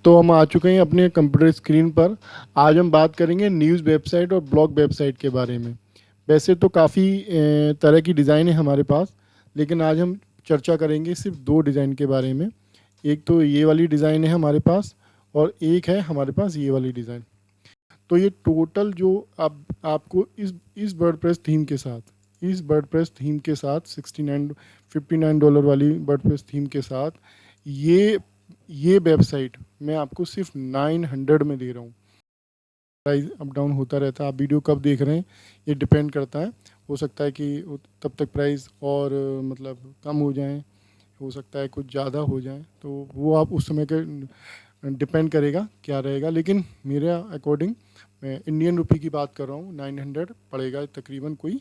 तो हम आ चुके हैं अपने कंप्यूटर स्क्रीन पर। आज हम बात करेंगे न्यूज़ वेबसाइट और ब्लॉग वेबसाइट के बारे में। वैसे तो काफ़ी तरह की डिज़ाइन है हमारे पास, लेकिन आज हम चर्चा करेंगे सिर्फ दो डिज़ाइन के बारे में। एक तो ये वाली डिज़ाइन है हमारे पास, और एक है हमारे पास ये वाली डिज़ाइन। तो ये टोटल जो आप आपको इस वर्डप्रेस थीम के साथ, इस वर्डप्रेस थीम के साथ 59 $59 वाली वर्डप्रेस थीम के साथ ये ये वेबसाइट मैं आपको सिर्फ 900 में दे रहा हूँ। प्राइस अप डाउन होता रहता है, आप वीडियो कब देख रहे हैं ये डिपेंड करता है। हो सकता है कि तब तक प्राइस और मतलब कम हो जाए, हो सकता है कुछ ज़्यादा हो जाए, तो वो आप उस समय के डिपेंड करेगा क्या रहेगा। लेकिन मेरे अकॉर्डिंग, मैं इंडियन रुपी की बात कर रहा हूँ, 900 पड़ेगा तकरीबन। कोई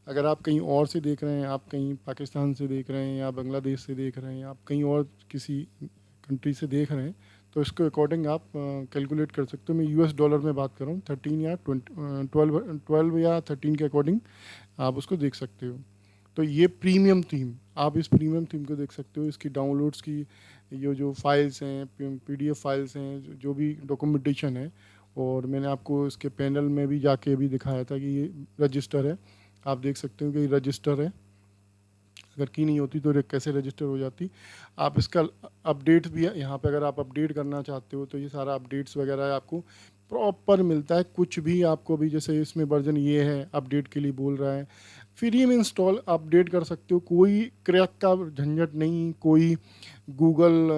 अगर आप कहीं और से देख रहे हैं, आप कहीं पाकिस्तान से देख रहे हैं या बांग्लादेश से देख रहे हैं, आप कहीं और किसी कंट्री से देख रहे हैं, तो इसके अकॉर्डिंग आप कैलकुलेट कर सकते हो। मैं यूएस डॉलर में बात कर रहा हूँ, 13 या 12 या 13 के अकॉर्डिंग आप उसको देख सकते हो। तो ये प्रीमियम थीम, आप इस प्रीमियम थीम को देख सकते हो। इसकी डाउनलोड्स की ये जो फाइल्स हैं, पीडीएफ फाइल्स हैं, जो भी डॉक्यूमेंटेशन है, और मैंने आपको इसके पैनल में भी जाके भी दिखाया था कि ये रजिस्टर है। आप देख सकते हो कि ये रजिस्टर है, अगर की नहीं होती तो कैसे रजिस्टर हो जाती। आप इसका अपडेट भी है यहाँ पे, अगर आप अपडेट करना चाहते हो तो ये सारा अपडेट्स वगैरह आपको प्रॉपर मिलता है। कुछ भी आपको भी, जैसे इसमें वर्जन ये है, अपडेट के लिए बोल रहा है, फ्री में इंस्टॉल अपडेट कर सकते हो। कोई क्रैक का झंझट नहीं, कोई गूगल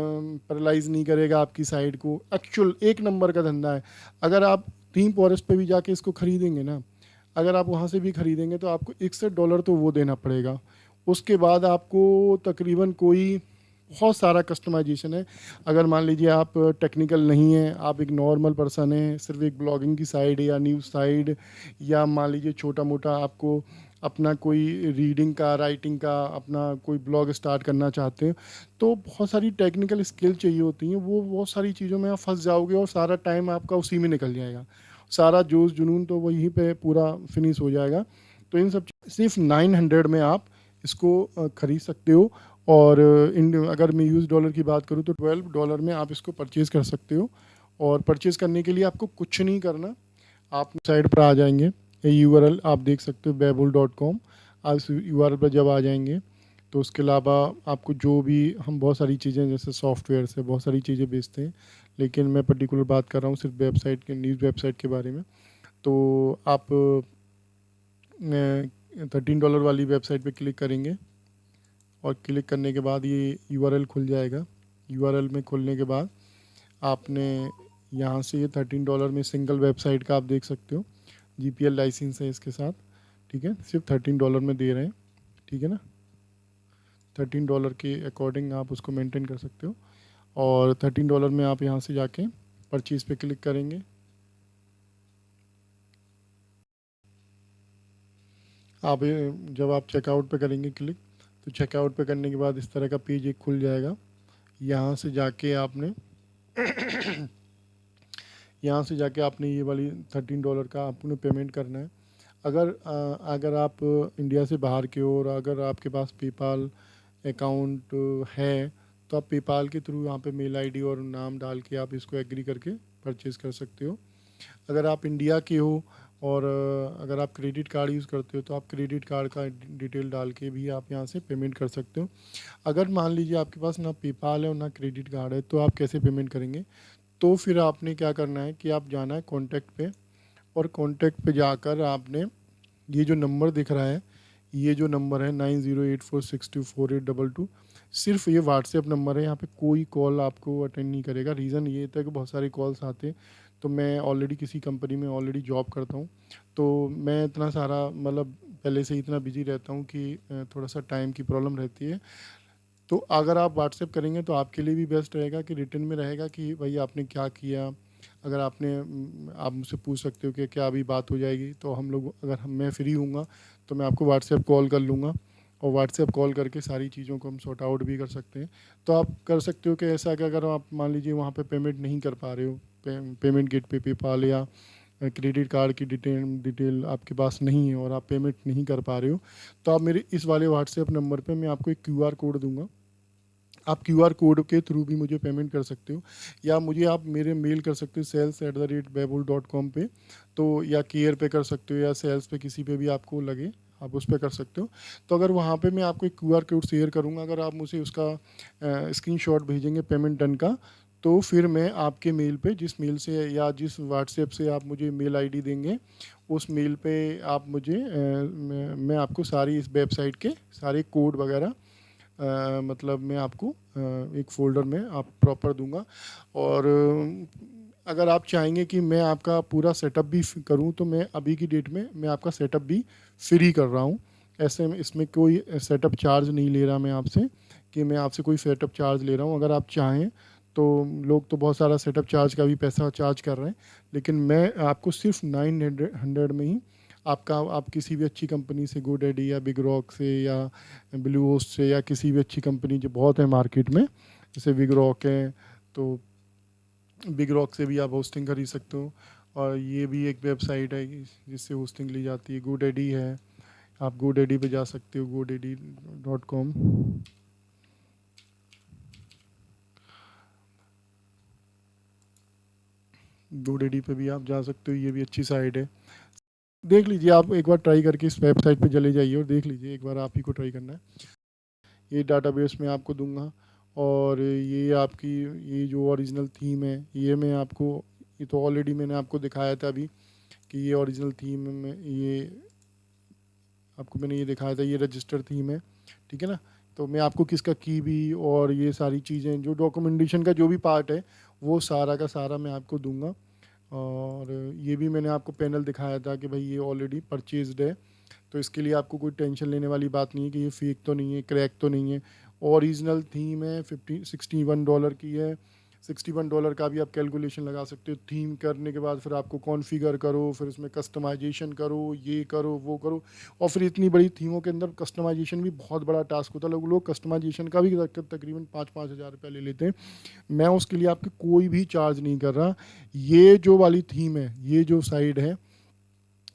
पैरालाइज नहीं करेगा आपकी साइट को। एक्चुअल एक नंबर का धंधा है। अगर आप थीम फॉरेस्ट पे भी जाके इसको खरीदेंगे ना, अगर आप वहाँ से भी खरीदेंगे तो आपको $61 तो वो देना पड़ेगा। उसके बाद आपको तकरीबन कोई बहुत सारा कस्टमाइजेशन है। अगर मान लीजिए आप टेक्निकल नहीं हैं, आप एक नॉर्मल पर्सन हैं, सिर्फ एक ब्लॉगिंग की साइड या न्यूज़ साइड, या मान लीजिए छोटा मोटा आपको अपना कोई रीडिंग का, राइटिंग का अपना कोई ब्लॉग स्टार्ट करना चाहते हैं, तो बहुत सारी टेक्निकल स्किल चाहिए होती हैं। वो बहुत सारी चीज़ों में आप फंस जाओगे और सारा टाइम आपका उसी में निकल जाएगा, सारा जोश जुनून तो वहीं पे पूरा फिनिश हो जाएगा। तो इन सब सिर्फ 900 में आप इसको खरीद सकते हो। और अगर मैं यूएस डॉलर की बात करूँ तो $12 में आप इसको परचेज़ कर सकते हो। और परचेज़ करने के लिए आपको कुछ नहीं करना, आप साइट पर आ जाएंगे, यूआरएल आप देख सकते हो babbel.com। आप इस यूआरएल पर जब आ जाएंगे तो उसके अलावा आपको जो भी, हम बहुत सारी चीज़ें जैसे सॉफ्टवेयर से बहुत सारी चीज़ें बेचते हैं, लेकिन मैं पर्टिकुलर बात कर रहा हूँ सिर्फ वेबसाइट के, न्यूज़ वेबसाइट के बारे में। तो आप $13 वाली वेबसाइट पे क्लिक करेंगे, और क्लिक करने के बाद ये यूआरएल खुल जाएगा। यूआरएल में खुलने के बाद आपने यहाँ से ये $13 में सिंगल वेबसाइट का आप देख सकते हो, जीपीएल लाइसेंस है इसके साथ, ठीक है, सिर्फ $13 में दे रहे हैं, ठीक है ना। $13 के अकॉर्डिंग आप उसको मेंटेन कर सकते हो। और $13 में आप यहाँ से जाके परचेज़ पे क्लिक करेंगे। आप जब आप चेकआउट पे करेंगे क्लिक, तो चेकआउट पे करने के बाद इस तरह का पेज एक खुल जाएगा। यहाँ से जाके आपने यहाँ से जाके आपने ये वाली $13 का आपने पेमेंट करना है। अगर आप इंडिया से बाहर के हो और अगर आपके पास पेपाल अकाउंट है, तो आप पेपाल के थ्रू यहाँ पे मेल आईडी और नाम डाल के आप इसको एग्री करके परचेज़ कर सकते हो। अगर आप इंडिया के हो और अगर आप क्रेडिट कार्ड यूज़ करते हो, तो आप क्रेडिट कार्ड का डिटेल डाल के भी आप यहाँ से पेमेंट कर सकते हो। अगर मान लीजिए आपके पास ना पेपाल है और ना क्रेडिट कार्ड है, तो आप कैसे पेमेंट करेंगे? तो फिर आपने क्या करना है कि आप जाना है कॉन्टैक्ट पे, और कॉन्टैक्ट पे जाकर आपने ये जो नंबर दिख रहा है, ये जो नंबर है 9084624822, सिर्फ ये व्हाट्सएप नंबर है। यहाँ पे कोई कॉल आपको अटेंड नहीं करेगा। रीज़न ये था कि बहुत सारे कॉल्स आते हैं, तो मैं ऑलरेडी किसी कंपनी में ऑलरेडी जॉब करता हूँ, तो मैं इतना सारा मतलब पहले से ही इतना बिजी रहता हूँ कि थोड़ा सा टाइम की प्रॉब्लम रहती है। तो अगर आप व्हाट्सएप करेंगे तो आपके लिए भी बेस्ट रहेगा कि रिटर्न में रहेगा कि भाई आपने क्या किया। अगर आप मुझसे पूछ सकते हो कि क्या अभी बात हो जाएगी, तो हम लोग, अगर मैं फ्री हूँगा तो मैं आपको व्हाट्सएप कॉल कर लूँगा, और व्हाट्सएप कॉल करके सारी चीज़ों को हम सॉर्ट आउट भी कर सकते हैं। तो आप कर सकते हो कि ऐसा कि अगर आप मान लीजिए वहाँ पे पेमेंट नहीं कर पा रहे हो, पेमेंट गेट पे पेपाल या क्रेडिट कार्ड की डिटेल आपके पास नहीं है और आप पेमेंट नहीं कर पा रहे हो, तो आप मेरे इस वाले व्हाट्सएप नंबर पे मैं आपको एक क्यूआर कोड दूंगा। आप QR कोड के थ्रू भी मुझे पेमेंट कर सकते हो, या मुझे आप मेरे मेल कर सकते हो sales@babul.com पे, तो या केयर पे कर सकते हो, या सेल्स पे, किसी पे भी आपको लगे आप उस पर कर सकते हो। तो अगर वहाँ पे मैं आपको एक QR कोड शेयर करूँगा, अगर आप मुझे उसका स्क्रीनशॉट भेजेंगे पेमेंट डन का, तो फिर मैं आपके मेल पे, जिस मेल से या जिस व्हाट्सएप से आप मुझे मेल आईडी देंगे, उस मेल पे आप मुझे मैं आपको सारी इस वेबसाइट के सारे कोड वगैरह मतलब मैं आपको एक फ़ोल्डर में आप प्रॉपर दूंगा। और अगर आप चाहेंगे कि मैं आपका पूरा सेटअप भी करूं, तो मैं अभी की डेट में मैं आपका सेटअप भी फ्री कर रहा हूं। ऐसे में इसमें कोई सेटअप चार्ज नहीं ले रहा मैं आपसे, कि मैं आपसे कोई सेटअप चार्ज ले रहा हूं। अगर आप चाहें तो, लोग तो बहुत सारा सेटअप चार्ज का भी पैसा चार्ज कर रहे हैं, लेकिन मैं आपको सिर्फ 900 में ही आपका, आप किसी भी अच्छी कंपनी से, गोडैडी या बिग रॉक से या ब्लू होस्ट से, या किसी भी अच्छी कंपनी जो बहुत है मार्केट में, जैसे बिग रॉक है, तो बिग रॉक से भी आप होस्टिंग खरीद सकते हो। और ये भी एक वेबसाइट है जिससे होस्टिंग ली जाती है, गोडैडी है, आप गोडैडी पे जा सकते हो, godaddy.com। गोडैडी पे भी आप जा सकते हो, ये भी अच्छी साइट है। देख लीजिए, आप एक बार ट्राई करके इस वेबसाइट पे चले जाइए और देख लीजिए, एक बार आप ही को ट्राई करना है। ये डाटाबेस मैं आपको दूंगा, और ये आपकी, ये जो ओरिजिनल थीम है, ये मैं आपको, ये तो ऑलरेडी मैंने आपको दिखाया था अभी, कि ये ओरिजिनल थीम में, ये आपको मैंने ये दिखाया था, ये रजिस्टर थीम है, ठीक है ना। तो मैं आपको किसका की भी, और ये सारी चीज़ें, जो डॉक्यूमेंटेशन का जो भी पार्ट है, वो सारा का सारा मैं आपको दूंगा। और ये भी मैंने आपको पैनल दिखाया था कि भाई ये ऑलरेडी परचेज्ड है, तो इसके लिए आपको कोई टेंशन लेने वाली बात नहीं है कि ये फेक तो नहीं है, क्रैक तो नहीं है। ओरिजिनल थीम है, $61 की है। $61 का भी आप कैलकुलेशन लगा सकते हो। थीम करने के बाद फिर आपको कॉन्फ़िगर करो, फिर उसमें कस्टमाइजेशन करो, ये करो वो करो, और फिर इतनी बड़ी थीमों के अंदर कस्टमाइजेशन भी बहुत बड़ा टास्क होता है। लोग कस्टमाइजेशन का भी तकरीबन 5-5 हज़ार रुपया ले लेते हैं। मैं उसके लिए आपके कोई भी चार्ज नहीं कर रहा। ये जो वाली थीम है, ये जो साइड है,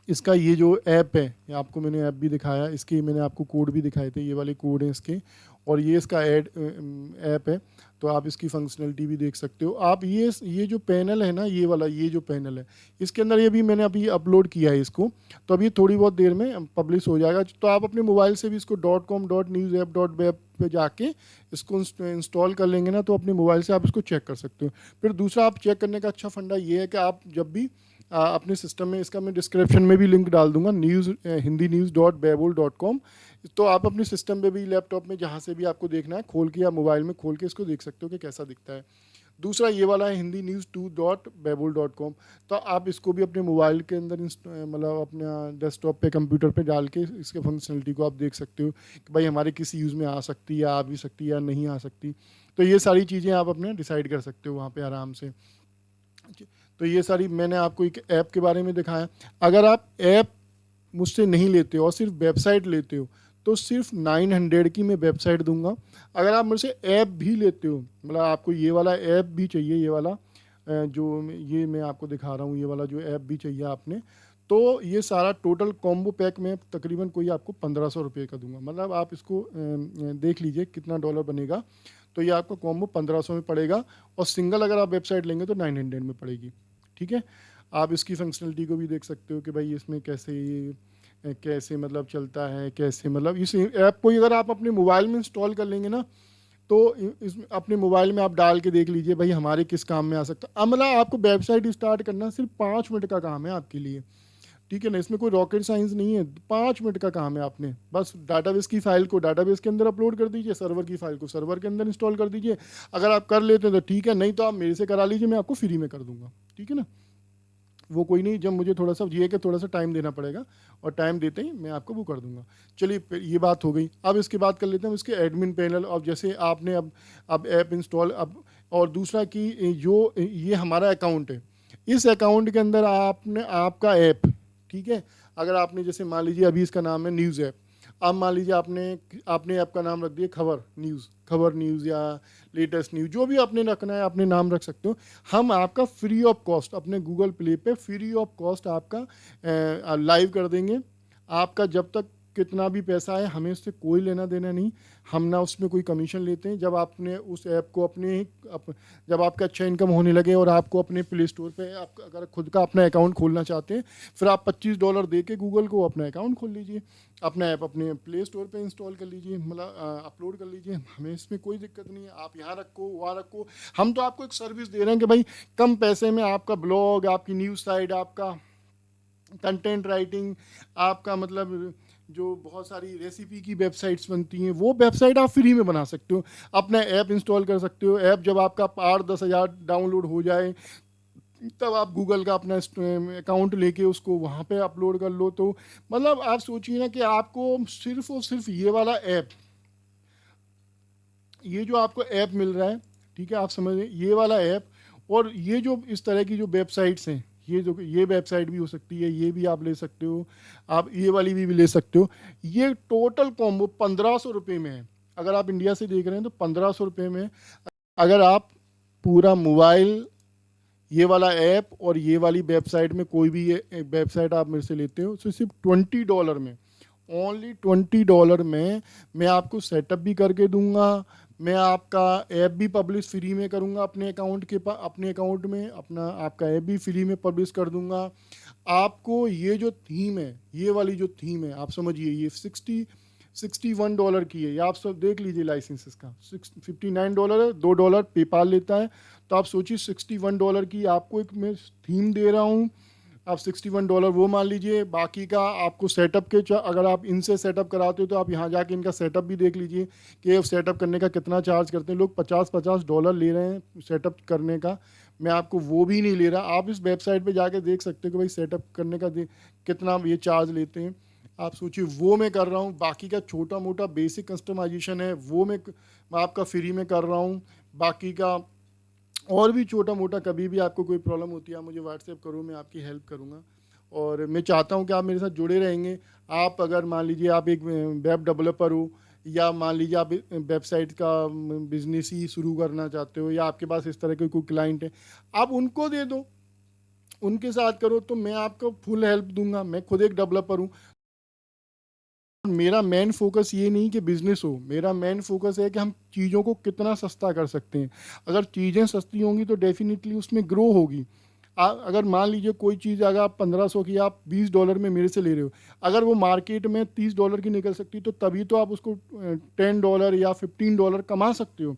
इसका ये जो ऐप है, ये आपको मैंने ऐप भी दिखाया, इसके मैंने आपको कोड भी दिखाए थे, ये वाले कोड हैं इसके, और ये इसका ऐप है। तो आप इसकी फंक्शनलिटी भी देख सकते हो। आप ये जो पैनल है ना, ये वाला, ये जो पैनल है, इसके अंदर ये भी मैंने अभी अपलोड किया है इसको, तो अभी थोड़ी बहुत देर में पब्लिश हो जाएगा। तो आप अपने मोबाइल से भी इसको .com.newsapp.web पे जाके इसको इंस्टॉल कर लेंगे ना, तो अपने मोबाइल से आप इसको चेक कर सकते हो। फिर दूसरा, आप चेक करने का अच्छा फंडा ये है कि आप जब भी अपने सिस्टम में, इसका मैं डिस्क्रिप्शन में भी लिंक डाल दूंगा, hindinews.babul.com। तो आप अपने सिस्टम पे भी, लैपटॉप में, जहाँ से भी आपको देखना है, खोल के या मोबाइल में खोल के इसको देख सकते हो कि कैसा दिखता है। दूसरा ये वाला है hindinews2.babul.com। तो आप इसको भी अपने मोबाइल के अंदर मतलब अपने डेस्कटॉप पे, कंप्यूटर पे डाल के इसके फंक्शनलिटी को आप देख सकते हो कि भाई हमारे किस यूज़ में आ सकती है, आ भी सकती है या नहीं आ सकती। तो ये सारी चीज़ें आप अपने डिसाइड कर सकते हो वहाँ पर आराम से। तो ये सारी मैंने आपको एक ऐप के बारे में दिखाया। अगर आप ऐप मुझसे नहीं लेते हो और सिर्फ वेबसाइट लेते हो, तो सिर्फ 900 की मैं वेबसाइट दूंगा। अगर आप मुझसे ऐप भी लेते हो, मतलब आपको ये वाला ऐप भी चाहिए, ये वाला जो ये मैं आपको दिखा रहा हूँ, ये वाला जो ऐप भी चाहिए आपने, तो ये सारा टोटल कॉम्बो पैक में तकरीबन कोई आपको 1500 रुपये का दूंगा। मतलब आप इसको देख लीजिए कितना डॉलर बनेगा। तो ये आपका कॉम्बो 1500 में पड़ेगा, और सिंगल अगर आप वेबसाइट लेंगे तो 900 में पड़ेगी, ठीक है। आप इसकी फंक्शनलिटी को भी देख सकते हो कि भाई इसमें कैसे मतलब चलता है, कैसे मतलब इस ऐप को अगर आप अपने मोबाइल में इंस्टॉल कर लेंगे ना, तो इस अपने मोबाइल में आप डाल के देख लीजिए भाई हमारे किस काम में आ सकता है। मतलब आपको वेबसाइट स्टार्ट करना सिर्फ 5 मिनट का काम है आपके लिए, ठीक है ना। इसमें कोई रॉकेट साइंस नहीं है, 5 मिनट का काम है। आपने बस डाटाबेस की फाइल को डाटाबेस के अंदर अपलोड कर दीजिए, सर्वर की फाइल को सर्वर के अंदर इंस्टॉल कर दीजिए। अगर आप कर लेते हैं तो ठीक है, नहीं तो आप मेरे से करा लीजिए, मैं आपको फ्री में कर दूंगा, ठीक है ना। वो कोई नहीं, जब मुझे थोड़ा सा ये कि थोड़ा सा टाइम देना पड़ेगा, और टाइम देते ही मैं आपको वो कर दूंगा। चलिए ये बात हो गई। अब इसके बात कर लेते हैं इसके एडमिन पैनल। अब जैसे आपने अब ऐप इंस्टॉल, अब और दूसरा कि जो ये हमारा अकाउंट है, इस अकाउंट के अंदर आपने आपका ऐप, ठीक है। अगर आपने जैसे मान लीजिए अभी इसका नाम है न्यूज़ ऐप, अब मान लीजिए आपने ऐप का नाम रख दिया खबर न्यूज़ या लेटेस्ट न्यूज़, जो भी आपने रखना है अपने नाम रख सकते हो। हम आपका फ्री ऑफ कॉस्ट अपने गूगल प्ले पे फ्री ऑफ कॉस्ट आपका लाइव कर देंगे। आपका जब तक कितना भी पैसा है हमें उससे कोई लेना देना नहीं, हम ना उसमें कोई कमीशन लेते हैं। जब आपने उस ऐप को जब आपका अच्छा इनकम होने लगे और आपको अपने प्ले स्टोर पे आप अगर खुद का अपना अकाउंट खोलना चाहते हैं, फिर आप $25 दे के गूगल को अपना अकाउंट खोल लीजिए, अपना ऐप अपने प्ले स्टोर पे इंस्टॉल कर लीजिए, मतलब अपलोड कर लीजिए, हमें इसमें कोई दिक्कत नहीं है। आप यहाँ रखो वहाँ रखो, हम तो आपको एक सर्विस दे रहे हैं कि भाई कम पैसे में आपका ब्लॉग, आपकी न्यूज़ साइट, आपका कंटेंट राइटिंग, आपका मतलब जो बहुत सारी रेसिपी की वेबसाइट्स बनती हैं वो वेबसाइट आप फ्री में बना सकते हो। अपना ऐप इंस्टॉल कर सकते हो। ऐप जब आपका 8-10 हज़ार डाउनलोड हो जाए तब आप गूगल का अपना अकाउंट लेके उसको वहाँ पे अपलोड कर लो। तो मतलब आप सोचिए ना कि आपको सिर्फ और सिर्फ ये वाला ऐप, ये जो आपको ऐप मिल रहा है, ठीक है, आप समझ रहे हैं, ये वाला ऐप और ये जो इस तरह की जो वेबसाइट्स हैं, ये वेबसाइट भी हो सकती है, ये भी आप ले सकते हो, आप ये वाली भी ले सकते हो। ये टोटल कॉम्बो 1500 रुपये में है। अगर आप इंडिया से देख रहे हैं तो 1500 रुपये में, अगर आप पूरा मोबाइल, ये वाला ऐप और ये वाली वेबसाइट में कोई भी ये वेबसाइट आप मेरे से लेते हो तो सिर्फ $20 में, ओनली $20 में मैं आपको सेटअप भी करके दूंगा। मैं आपका ऐप भी पब्लिश फ्री में करूंगा अपने अपने अकाउंट में, अपना आपका ऐप भी फ्री में पब्लिश कर दूंगा। आपको ये जो थीम है, ये वाली जो थीम है, आप समझिए ये $61 की है। ये आप सब देख लीजिए लाइसेंसेस का, $59 है, $2 पेपाल लेता है। तो आप सोचिए $61 की आपको एक मैं थीम दे रहा हूँ, आप $61 वो मान लीजिए। बाकी का आपको सेटअप अगर आप इनसे सेटअप कराते हो तो आप यहाँ जाके इनका सेटअप भी देख लीजिए कि सेटअप करने का कितना चार्ज करते हैं। लोग $50-50 ले रहे हैं सेटअप करने का, मैं आपको वो भी नहीं ले रहा। आप इस वेबसाइट पे जाके देख सकते हो कि भाई सेटअप करने का कितना ये चार्ज लेते हैं। आप सोचिए वो मैं कर रहा हूँ। बाकी का छोटा मोटा बेसिक कस्टमाइजेशन है वो मैं आपका फ्री में कर रहा हूँ। बाकी का और भी छोटा मोटा कभी भी आपको कोई प्रॉब्लम होती है आप मुझे व्हाट्सएप करो, मैं आपकी हेल्प करूँगा। और मैं चाहता हूँ कि आप मेरे साथ जुड़े रहेंगे। आप अगर मान लीजिए आप एक वेब डेवलपर हो, या मान लीजिए आप वेबसाइट का बिजनेस ही शुरू करना चाहते हो, या आपके पास इस तरह के कोई क्लाइंट है, आप उनको दे दो, उनके साथ करो, तो मैं आपको फुल हेल्प दूंगा। मैं खुद एक डेवलपर हूँ। मेरा मेन फोकस ये नहीं कि बिजनेस हो, मेरा मेन फोकस है कि हम चीज़ों को कितना सस्ता कर सकते हैं। अगर चीज़ें सस्ती होंगी तो डेफिनेटली उसमें ग्रो होगी। अगर मान लीजिए कोई चीज़ अगर आप 1500 की आप $20 में मेरे से ले रहे हो, अगर वो मार्केट में $30 की निकल सकती तो तभी तो आप उसको $10 या $15 कमा सकते हो।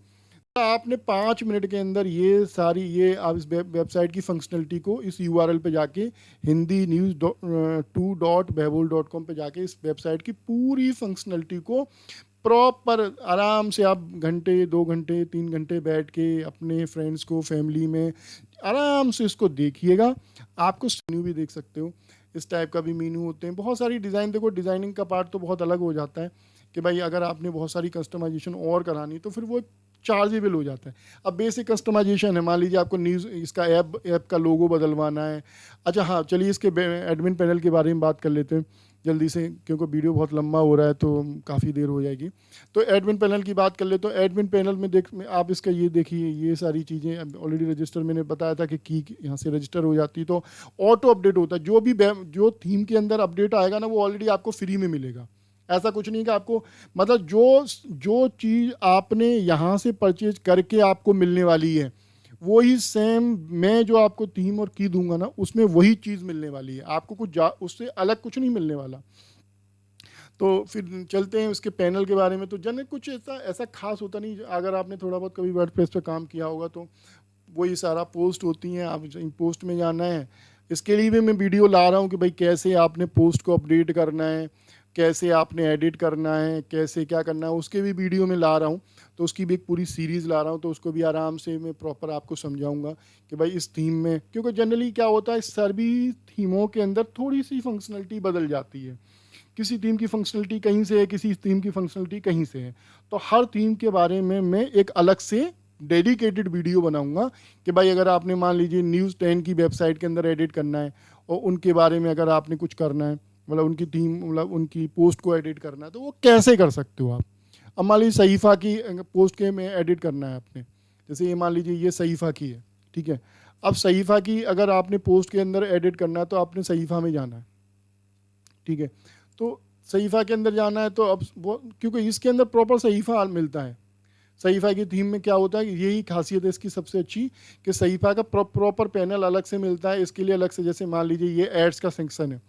आपने 5 मिनट के अंदर ये सारी ये आप इस वेबसाइट की फंक्शनलिटी को इस यूआरएल पे जाके hindi2.behbul.com पे जाके इस वेबसाइट की पूरी फंक्शनलिटी को प्रॉपर आराम से आप घंटे 2 घंटे 3 घंटे बैठ के अपने फ्रेंड्स को फैमिली में आराम से इसको देखिएगा। आपको मेन्यू भी देख सकते हो, इस टाइप का भी मेन्यू होते हैं, बहुत सारी डिज़ाइन। देखो डिज़ाइनिंग का पार्ट तो बहुत अलग हो जाता है कि भाई अगर आपने बहुत सारी कस्टमाइजेशन और करानी तो फिर वो चार्जेबल हो जाता है। अब बेसिक कस्टमाइजेशन है, मान लीजिए आपको न्यूज़ इसका ऐप का लोगो बदलवाना है। अच्छा हाँ, चलिए इसके एडमिन पैनल के बारे में बात कर लेते हैं जल्दी से, क्योंकि वीडियो बहुत लंबा हो रहा है तो काफ़ी देर हो जाएगी। तो एडमिन पैनल की बात कर ले तो एडमिन पैनल में आप इसका ये देखिए, ये सारी चीज़ें ऑलरेडी रजिस्टर मैंने बताया था कि की यहाँ से रजिस्टर हो जाती है तो ऑटो अपडेट होता है। जो थीम के अंदर अपडेट आएगा ना वो ऑलरेडी आपको फ्री में मिलेगा। ऐसा कुछ नहीं कि आपको मतलब जो चीज़ आपने यहाँ से परचेज करके आपको मिलने वाली है वही सेम मैं जो आपको थीम और की दूंगा ना उसमें वही चीज़ मिलने वाली है। आपको उससे अलग कुछ नहीं मिलने वाला। तो फिर चलते हैं उसके पैनल के बारे में। तो जन कुछ ऐसा खास होता नहीं। अगर आपने थोड़ा बहुत कभी वर्डप्रेस पे काम किया होगा तो वही सारा पोस्ट होती हैं, आप पोस्ट में जाना है। इसके लिए भी मैं वीडियो ला रहा हूँ कि भाई कैसे आपने पोस्ट को अपडेट करना है, कैसे आपने एडिट करना है, कैसे क्या करना है, उसके भी वीडियो में ला रहा हूँ। तो उसकी भी एक पूरी सीरीज़ ला रहा हूँ, तो उसको भी आराम से मैं प्रॉपर आपको समझाऊंगा कि भाई इस थीम में, क्योंकि जनरली क्या होता है सभी थीमों के अंदर थोड़ी सी फंक्शनलिटी बदल जाती है। किसी थीम की फंक्शनलिटी कहीं से है, किसी थीम की फंक्शनलिटी कहीं से है। तो हर थीम के बारे में मैं एक अलग से डेडिकेटेड वीडियो बनाऊंगा कि भाई अगर आपने मान लीजिए न्यूज़ 10 की वेबसाइट के अंदर एडिट करना है और उनके बारे में अगर आपने कुछ करना है, मतलब उनकी थीम मतलब उनकी पोस्ट को एडिट करना है तो वो कैसे कर सकते हो आप। अब मान लीजिए सहीफ़ा की पोस्ट के में एडिट करना है आपने, जैसे ये मान लीजिए ये सहीफ़ा की है, ठीक है। अब सहीफ़ा की अगर आपने पोस्ट के अंदर एडिट करना है तो आपने सहीफ़ा में जाना है, ठीक है। तो सहीफा के अंदर जाना है तो अब वो, क्योंकि इसके अंदर प्रॉपर सहीफा मिलता है। सहीफा की थीम में क्या होता है, यही खासियत है इसकी सबसे अच्छी, कि सहीफा का प्रॉपर पैनल अलग से मिलता है। इसके लिए अलग से, जैसे मान लीजिए ये एड्स का सेक्शन है।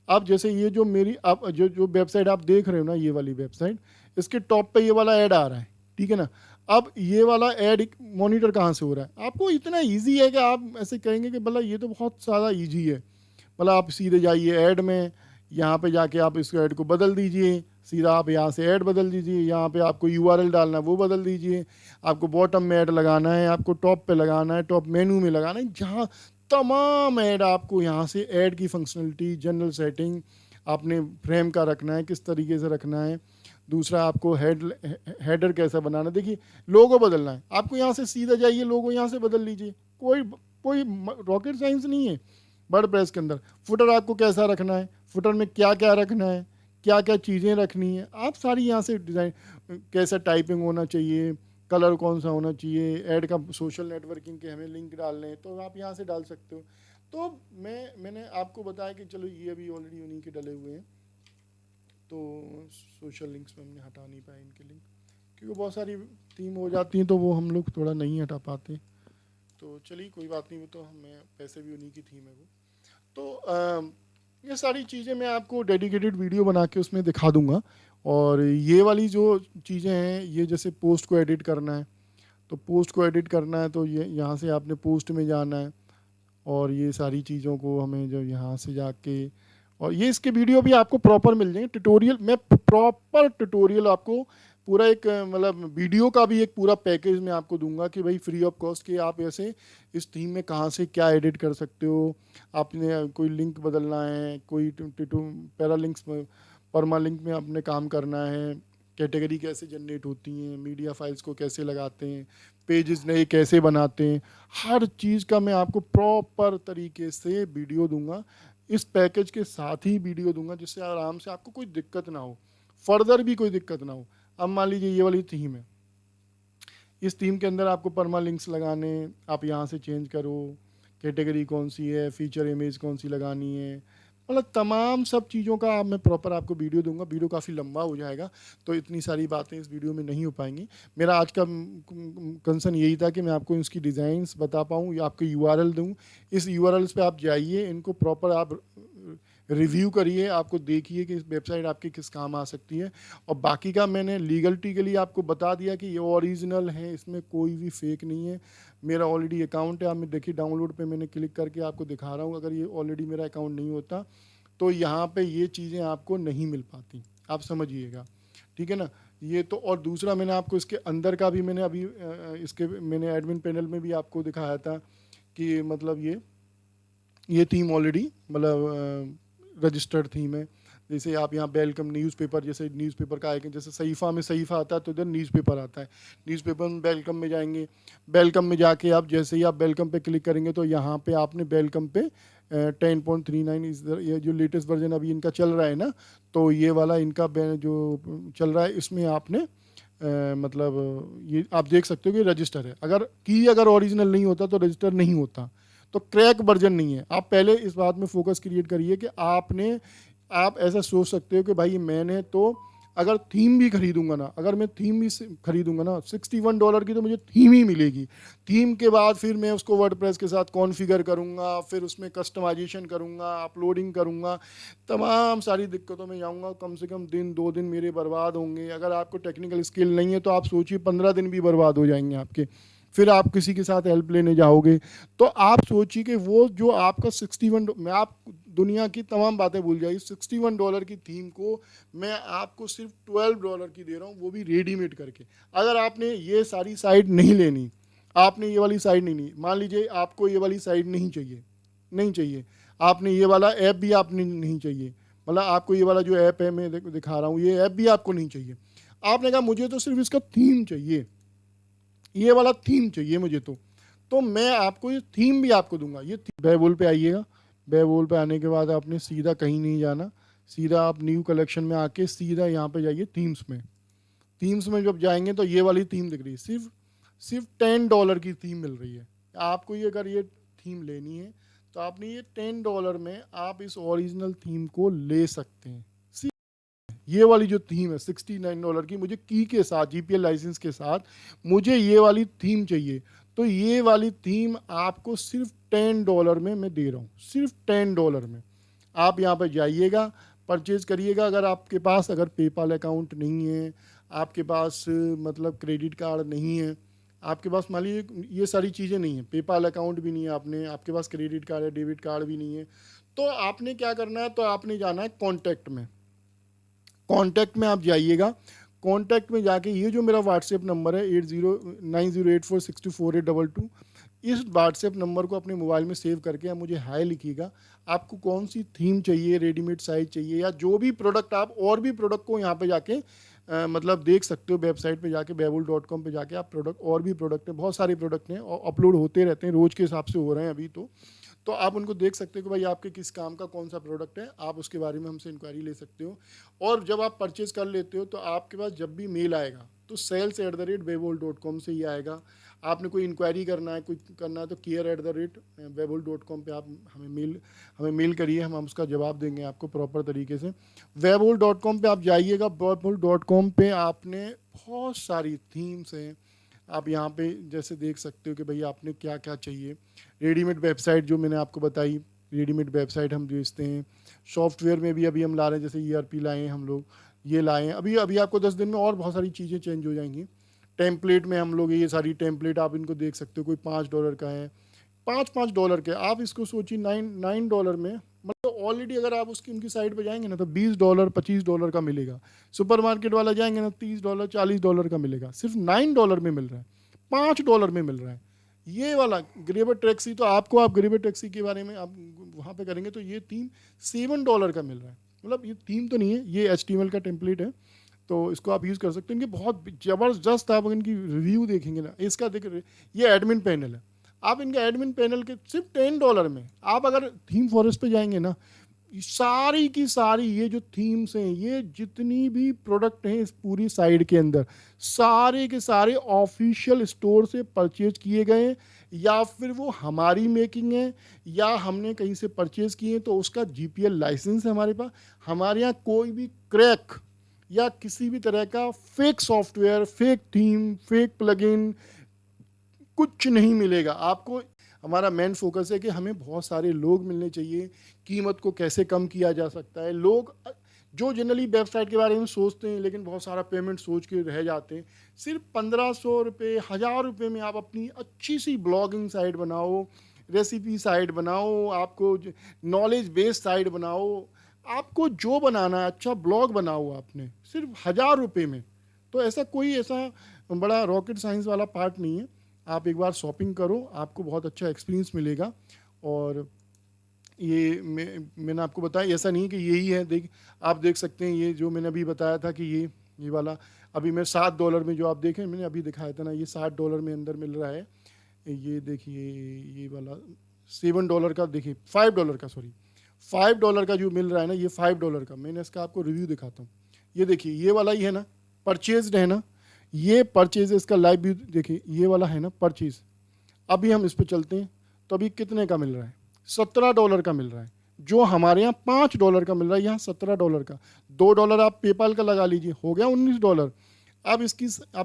अब जैसे ये जो मेरी आप जो जो वेबसाइट आप देख रहे हो ना, ये वाली वेबसाइट, इसके टॉप पे ये वाला ऐड आ रहा है, ठीक है ना। अब ये वाला ऐड मॉनिटर कहाँ से हो रहा है, आपको इतना इजी है कि आप ऐसे कहेंगे कि भला ये तो बहुत ज़्यादा इजी है। मतलब आप सीधे जाइए ऐड में, यहाँ पे जाके आप इस ऐड को बदल दीजिए, सीधा आप यहाँ से ऐड बदल दीजिए, यहाँ पे आपको यूआरएल डालना है वो बदल दीजिए, आपको बॉटम में ऐड लगाना है, आपको टॉप पे लगाना है, टॉप मेनू में लगाना है, जहाँ तमाम ऐड आपको यहाँ से ऐड की फंक्शनलिटी, जनरल सेटिंग, आपने फ्रेम का रखना है किस तरीके से रखना है, दूसरा आपको हेडर कैसा बनाना है। देखिए लोगो बदलना है, आपको यहाँ से सीधा जाइए, लोगो यहाँ से बदल लीजिए, कोई कोई रॉकेट साइंस नहीं है वर्डप्रेस के अंदर। फुटर आपको कैसा रखना है, फुटर में क्या क्या रखना है, क्या क्या चीज़ें रखनी है, आप सारी यहाँ से डिज़ाइन, कैसा टाइपिंग होना चाहिए, कलर कौन सा होना चाहिए, ऐड का सोशल नेटवर्किंग के हमें लिंक डालने हैं तो आप यहाँ से डाल सकते हो। तो मैंने आपको बताया कि चलो ये अभी ऑलरेडी उन्हीं के डले हुए हैं, तो सोशल लिंक्स में हमने हटा नहीं पाए इनके लिंक, क्योंकि बहुत सारी थीम हो जाती हैं तो वो हम लोग थोड़ा नहीं हटा पाते। तो चलिए कोई बात नहीं, वो तो हमें पैसे भी उन्हीं की थीम है वो। तो ये सारी चीज़ें मैं आपको डेडिकेटेड वीडियो बना के उसमें दिखा दूंगा। और ये वाली जो चीज़ें हैं, ये जैसे पोस्ट को एडिट करना है, तो पोस्ट को एडिट करना है तो ये यहाँ से आपने पोस्ट में जाना है, और ये सारी चीज़ों को हमें जो यहाँ से जाके, और ये इसके वीडियो भी आपको प्रॉपर मिल जाएंगे, ट्यूटोरियल, मैं प्रॉपर ट्यूटोरियल आपको पूरा एक मतलब वीडियो का भी एक पूरा पैकेज मैं आपको दूंगा कि भाई फ्री ऑफ कॉस्ट के आप ऐसे इस थीम में कहाँ से क्या एडिट कर सकते हो। आपने कोई लिंक बदलना है, कोई पैरा लिंक्स में, परमा लिंक में आपने काम करना है, कैटेगरी कैसे जनरेट होती हैं, मीडिया फाइल्स को कैसे लगाते हैं, पेजेस नए कैसे बनाते हैं, हर चीज़ का मैं आपको प्रॉपर तरीके से वीडियो दूंगा। इस पैकेज के साथ ही वीडियो दूंगा, जिससे आराम से आपको कोई दिक्कत ना हो, फर्दर भी कोई दिक्कत ना हो। अब मान लीजिए ये वाली थीम है, इस थीम के अंदर आपको परमा लिंक्स लगाने, आप यहाँ से चेंज करो, कैटेगरी कौन सी है, फीचर इमेज कौन सी लगानी है, मतलब तमाम सब चीज़ों का मैं प्रॉपर आपको वीडियो दूंगा। वीडियो काफ़ी लंबा हो जाएगा तो इतनी सारी बातें इस वीडियो में नहीं हो पाएंगी। मेरा आज का कंसर्न यही था कि मैं आपको इसकी डिज़ाइंस बता पाऊँ या आपको यूआरएल दूँ। इस यूआरएल्स पे आप जाइए, इनको प्रॉपर आप रिव्यू करिए, आपको देखिए कि इस वेबसाइट आपके किस काम आ सकती है। और बाकी का मैंने लीगलिटी के लिए आपको बता दिया कि ये ओरिजिनल है, इसमें कोई भी फेक नहीं है। मेरा ऑलरेडी अकाउंट है, आप देखिए डाउनलोड पे मैंने क्लिक करके आपको दिखा रहा हूँ। अगर ये ऑलरेडी मेरा अकाउंट नहीं होता तो यहाँ पे ये चीज़ें आपको नहीं मिल पाती, आप समझिएगा, ठीक है ना। ये तो, और दूसरा मैंने आपको इसके अंदर का भी मैंने अभी इसके मैंने एडमिन पैनल में भी आपको दिखाया था कि मतलब ये थीम ऑलरेडी मतलब रजिस्टर्ड थीम है। जैसे आप यहाँ वेलकम न्यूज़पेपर, जैसे न्यूज़पेपर का आइकन, जैसे सहीफा में सहीफा आता है तो इधर न्यूज़पेपर आता है, न्यूज़पेपर में वेलकम में जाएंगे, वेलकम में जाके आप जैसे ही आप वेलकम पे क्लिक करेंगे तो यहाँ पे आपने वेलकम पे 10.39 ये जो लेटेस्ट वर्जन अभी इनका चल रहा है ना, तो ये वाला इनका जो चल रहा है इसमें आपने मतलब ये आप देख सकते हो कि रजिस्टर है। अगर ओरिजिनल नहीं होता तो रजिस्टर नहीं होता, तो क्रैक वर्जन नहीं है। आप पहले इस बात में फोकस क्रिएट करिए कि आप ऐसा सोच सकते हो कि भाई मैंने तो अगर थीम भी खरीदूंगा ना, अगर मैं थीम भी खरीदूंगा ना $61 की, तो मुझे थीम ही मिलेगी। थीम के बाद फिर मैं उसको वर्डप्रेस के साथ कॉन्फ़िगर करूंगा, फिर उसमें कस्टमाइजेशन करूंगा, अपलोडिंग करूंगा, तमाम सारी दिक्कतों में जाऊंगा। कम से कम 2 दिन मेरे बर्बाद होंगे। अगर आपको टेक्निकल स्किल नहीं है तो आप सोचिए 15 दिन भी बर्बाद हो जाएंगे आपके। फिर आप किसी के साथ हेल्प लेने जाओगे तो आप सोचिए कि वो जो आपका 61, मैं आप दुनिया की तमाम बातें भूल जाइए, $61 की थीम को मैं आपको सिर्फ $12 की दे रहा हूँ, वो भी रेडीमेड करके। अगर आपने ये सारी साइड नहीं लेनी, आपने ये वाली साइड नहीं, मान लीजिए आपको ये वाली साइड नहीं चाहिए, आपने ये वाला ऐप भी आपने नहीं चाहिए, मतलब आपको ये वाला जो ऐप है मैं दिखा रहा हूँ, ये ऐप भी आपको नहीं चाहिए, आपने कहा मुझे तो सिर्फ इसका थीम चाहिए, ये वाला थीम चाहिए मुझे, तो मैं आपको ये थीम भी आपको दूंगा। ये बेवोल पे आइएगा, बेवोल पे आने के बाद आपने सीधा कहीं नहीं जाना, सीधा आप न्यू कलेक्शन में आके सीधा यहाँ पे जाइए थीम्स में। थीम्स में जब जाएंगे तो ये वाली थीम दिख रही है, सिर्फ $10 की थीम मिल रही है आपको। ये अगर ये थीम लेनी है तो आपने ये $10 में आप इस ओरिजिनल थीम को ले सकते हैं। ये वाली जो थीम है $69 की, मुझे की के साथ, जीपीएल लाइसेंस के साथ मुझे ये वाली थीम चाहिए। तो ये वाली थीम आपको सिर्फ $10 में मैं दे रहा हूँ, सिर्फ $10 में। आप यहाँ पर जाइएगा, परचेज करिएगा। अगर आपके पास अगर पेपाल अकाउंट नहीं है, आपके पास मतलब क्रेडिट कार्ड नहीं है, आपके पास मान लीजिए ये सारी चीज़ें नहीं है, पेपाल अकाउंट भी नहीं है आपने, आपके पास क्रेडिट कार्ड है, डेबिट कार्ड भी नहीं है, तो आपने क्या करना है, तो आपने जाना है कॉन्टैक्ट में। कॉन्टैक्ट में आप जाइएगा, कॉन्टैक्ट में जाके ये जो मेरा व्हाट्सएप नंबर है 809084624822, इस व्हाट्सएप नंबर को अपने मोबाइल में सेव करके आप मुझे हाय लिखिएगा। आपको कौन सी थीम चाहिए, रेडीमेड साइज चाहिए, या जो भी प्रोडक्ट, आप और भी प्रोडक्ट को यहाँ पे जाके मतलब देख सकते हो, वेबसाइट पे जाके babbel.com पे जाके आप प्रोडक्ट, और भी प्रोडक्ट हैं, बहुत सारे प्रोडक्ट हैं और अपलोड होते रहते हैं, रोज़ के हिसाब से हो रहे हैं अभी तो आप उनको देख सकते हो कि भाई आपके किस काम का कौन सा प्रोडक्ट है, आप उसके बारे में हमसे इंक्वायरी ले सकते हो। और जब आप परचेज कर लेते हो तो आपके पास जब भी मेल आएगा तो sales@babbel.com से ही आएगा। आपने कोई इंक्वायरी करना है, कुछ करना है, तो care@babbel.com पे आप हमें मेल करिए, हम उसका जवाब देंगे आपको प्रॉपर तरीके से। babbel.com पे आप जाइएगा, babbel.com पे आपने बहुत सारी थीम्स हैं, आप यहाँ पे जैसे देख सकते हो कि भाई आपने क्या क्या चाहिए। रेडीमेड वेबसाइट जो मैंने आपको बताई, रेडीमेड वेबसाइट हम बेचते हैं। सॉफ्टवेयर में भी अभी हम ला रहे हैं, जैसे ERP लाए हैं हम लोग, ये लाए हैं अभी अभी आपको 10 दिन में और बहुत सारी चीज़ें चेंज हो जाएंगी। टेम्पलेट में हम लोग, ये सारी टेम्पलेट आप इनको देख सकते हो, कोई $5 का है, $5 के, आप इसको सोचिए $9 में, मतलब ऑलरेडी अगर आप उसकी उनकी साइट पे जाएंगे ना तो $20 $25 का मिलेगा। सुपरमार्केट वाला जाएंगे ना $30 $40 का मिलेगा, सिर्फ $9 में मिल रहा है, $5 में मिल रहा है। ये वाला ग्रेबर टैक्सी, तो आपको, आप ग्रेबर टैक्सी के बारे में आप वहाँ पे करेंगे तो ये थीम $7 का मिल रहा है। मतलब ये थीम तो नहीं है, ये HTML का टेम्पलेट है, तो इसको आप यूज़ कर सकते हैं। इनके बहुत ज़बरदस्त, आप इनकी रिव्यू देखेंगे ना, इसका देख, ये एडमिन पैनल है, आप इनके एडमिन पैनल के सिर्फ $10 में, आप अगर थीम फॉरेस्ट पे जाएंगे ना, सारी की सारी ये जो थीम्स हैं, ये जितनी भी प्रोडक्ट हैं इस पूरी साइड के अंदर, सारे के सारे ऑफिशियल स्टोर से परचेज किए गए हैं, या फिर वो हमारी मेकिंग है, या हमने कहीं से परचेज किए हैं तो उसका GPL लाइसेंस है हमारे पास। हमारे यहाँ कोई भी क्रैक या किसी भी तरह का fake software, fake theme, fake plugin कुछ नहीं मिलेगा आपको। हमारा मेन फोकस है कि हमें बहुत सारे लोग मिलने चाहिए, कीमत को कैसे कम किया जा सकता है। लोग जो जनरली वेबसाइट के बारे में सोचते हैं लेकिन बहुत सारा पेमेंट सोच के रह जाते हैं, सिर्फ 1500 रुपये, 1000 रुपये में आप अपनी अच्छी सी ब्लॉगिंग साइट बनाओ, रेसिपी साइट बनाओ, आपको नॉलेज बेस्ड साइट बनाओ, आपको जो बनाना है, अच्छा ब्लॉग बनाओ आपने, सिर्फ 1000 रुपये में। तो ऐसा कोई ऐसा बड़ा रॉकेट साइंस वाला पार्ट नहीं है। आप एक बार शॉपिंग करो, आपको बहुत अच्छा एक्सपीरियंस मिलेगा। और ये मैंने आपको बताया, ऐसा नहीं कि यही है, आप देख सकते हैं, ये जो मैंने अभी बताया था कि ये वाला अभी मैं $7 में, जो आप देखें मैंने अभी दिखाया था ना, ये $7 में अंदर मिल रहा है। ये देखिए, ये वाला $7 का, देखिए $5 का, सॉरी $5 का जो मिल रहा है ना, ये $5 का, मैंने इसका आपको रिव्यू दिखाता हूँ। ये देखिए, ये वाला ही है ना, परचेज्ड है ना, ये परचेज, इसका लाइव व्यू देखिए, ये वाला है ना परचेज। अभी हम इस पर चलते हैं, तो अभी कितने का मिल रहा है, $17 का मिल रहा है, जो हमारे यहाँ $5 का मिल रहा है, यहाँ $17 का। $2 आप पेपाल का लगा लीजिए, हो गया $19। आप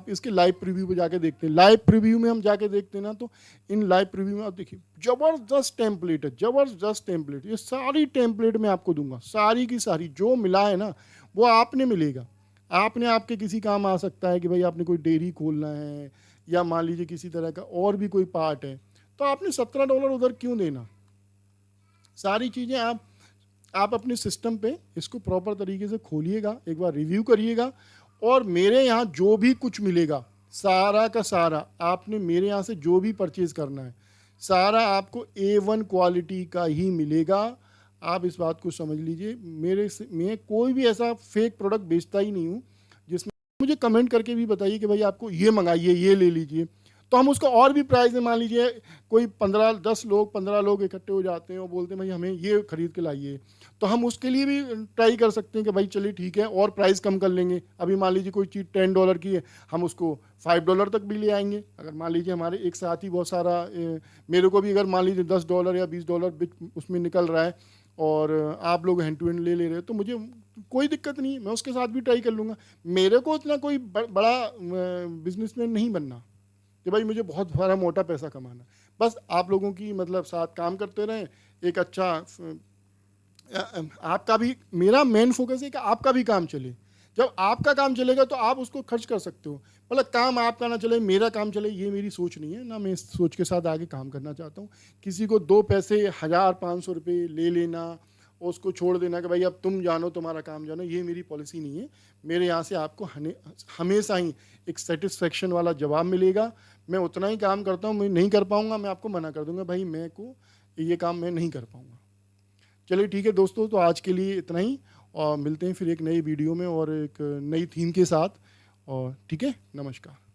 इसके लाइव प्रीव्यू पे जाके देखते हैं, लाइव प्रीव्यू में हम जाके देखते हैं ना, तो इन लाइव प्रीव्यू में आप देखिए, ज़बरदस्त टेम्पलेट है, ज़बरदस्त टेम्पलेट। ये सारी टेम्पलेट मैं आपको दूंगा, सारी की सारी जो मिला है ना वो आपने मिलेगा। आपने, आपके किसी काम आ सकता है कि भाई आपने कोई डेयरी खोलना है, या मान लीजिए किसी तरह का और भी कोई पार्ट है, तो आपने $17 उधर क्यों देना। सारी चीज़ें आप अपने सिस्टम पे इसको प्रॉपर तरीके से खोलिएगा, एक बार रिव्यू करिएगा, और मेरे यहाँ जो भी कुछ मिलेगा सारा का सारा, आपने मेरे यहाँ से जो भी परचेज़ करना है सारा आपको A1 क्वालिटी का ही मिलेगा। आप इस बात को समझ लीजिए। मैं कोई भी ऐसा फेक प्रोडक्ट बेचता ही नहीं हूँ। जिसमें मुझे कमेंट करके भी बताइए कि भाई आपको ये मंगाइए, ये ले लीजिए, तो हम उसका और भी प्राइस में, मान लीजिए कोई 15 लोग इकट्ठे हो जाते हैं और बोलते हैं भाई हमें ये खरीद के लाइए, तो हम उसके लिए भी ट्राई कर सकते हैं कि भाई चलिए ठीक है, और प्राइस कम कर लेंगे। अभी मान लीजिए कोई चीज़ $10 की है, हम उसको $5 तक भी ले आएंगे। अगर मान लीजिए हमारे एक साथ ही बहुत सारा, मेरे को भी अगर मान लीजिए $10 या $20 उसमें निकल रहा है, और आप लोग हैंड टू हैंड ले रहे हो तो मुझे कोई दिक्कत नहीं, मैं उसके साथ भी ट्राई कर लूँगा। मेरे को इतना कोई बड़ा बिजनेसमैन नहीं बनना कि भाई मुझे बहुत बड़ा मोटा पैसा कमाना। बस आप लोगों की मतलब साथ काम करते रहें, एक अच्छा आपका भी, मेरा मेन फोकस है कि आपका भी काम चले। जब आपका काम चलेगा तो आप उसको खर्च कर सकते हो। मतलब काम आपका ना चले मेरा काम चले, ये मेरी सोच नहीं है ना, मैं इस सोच के साथ आगे काम करना चाहता हूँ। किसी को 2 पैसे 1000-500 रुपये ले लेना और उसको छोड़ देना कि भाई अब तुम जानो, तुम्हारा काम जानो, ये मेरी पॉलिसी नहीं है। मेरे यहाँ से आपको हमेशा ही एक सेटिस्फेक्शन वाला जवाब मिलेगा। मैं उतना ही काम करता हूँ, मैं नहीं कर पाऊँगा मैं आपको मना कर दूँगा, भाई मैं को ये काम मैं नहीं कर पाऊँगा। चलिए ठीक है दोस्तों, तो आज के लिए इतना ही, और मिलते हैं फिर एक नई वीडियो में और एक नई थीम के साथ। और ठीक है, नमस्कार।